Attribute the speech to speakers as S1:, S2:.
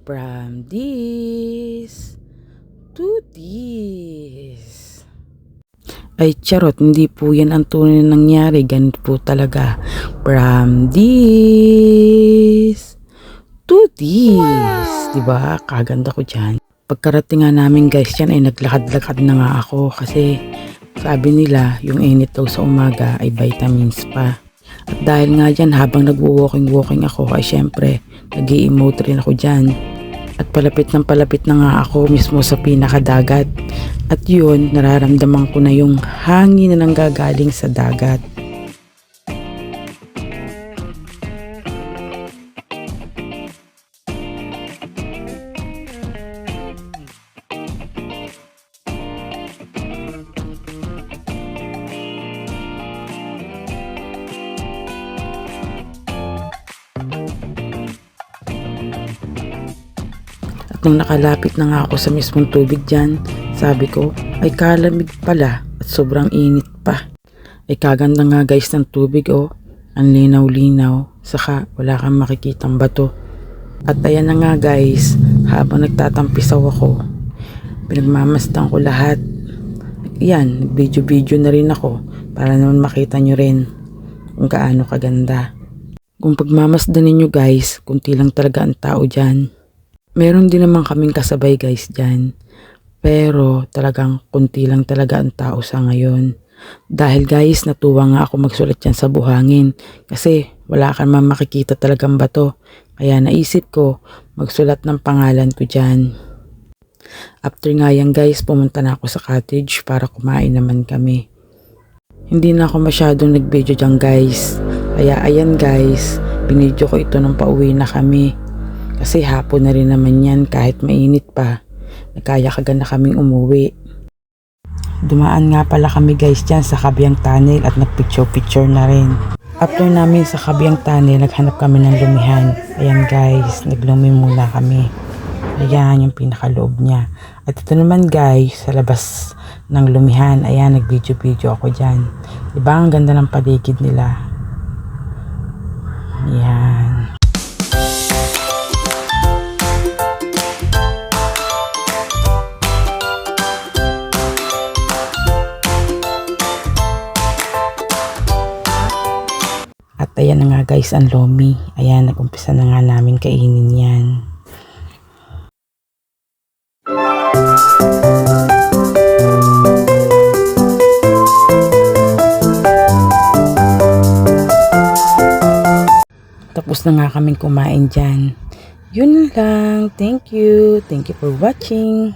S1: From this to this. Ay charot, hindi po yan ang tunay na nangyari. Ganito po talaga. From this to this. Diba? Kaganda ko dyan. Pagkarating nga namin guys yan ay naglakad-lakad na nga ako kasi sabi nila yung init daw sa umaga ay vitamins pa. At dahil nga dyan habang nagwo-walking ako ay syempre nag-i-emote rin ako dyan. At palapit na nga ako mismo sa pinakadagat. At yun, nararamdaman ko na yung hangin na nanggagaling sa dagat. Nung nakalapit na nga ako sa mismong tubig dyan, sabi ko, ay kalamig pala at sobrang init pa. Ay kaganda nga guys ng tubig ang linaw-linaw, saka wala kang makikitang bato. At ayan na nga guys, habang nagtatampisaw ako, pinagmamasdan ko lahat. Yan, video na rin ako para naman makita nyo rin kung gaano kaganda. Kung pagmamasdan ninyo guys, kunti lang talaga ang tao dyan. Meron din naman kaming kasabay guys dyan. Pero talagang kunti lang talaga ang tao sa ngayon. Dahil guys, natuwa nga ako magsulat dyan sa buhangin. Kasi wala ka naman makikita talagang bato. Kaya naisip ko magsulat ng pangalan ko dyan. After nga yan guys, pumunta na ako sa cottage para kumain naman kami. Hindi na ako masyadong nag-video dyan guys. Kaya ayan guys, binidyo ko ito nung pauwi na kami. Kasi hapon na rin naman yan kahit mainit pa. Nagkaya-kaga na kaming umuwi. Dumaan nga pala kami guys dyan sa Kabyang Tunnel at nagpicture na rin. After namin sa Kabyang Tunnel, naghanap kami ng lumihan. Ayan guys, naglumi muna kami. Ayan yung pinakaloob niya. At ito naman guys, sa labas ng lumihan. Ayan, nag-video ako dyan. Diba ang ganda ng paligid nila? Ayan. At ayan na nga guys ang lomi. Ayan, nag-umpisa na nga namin kainin yan. Tapos na nga kaming kumain dyan. Yun lang. Thank you. Thank you for watching.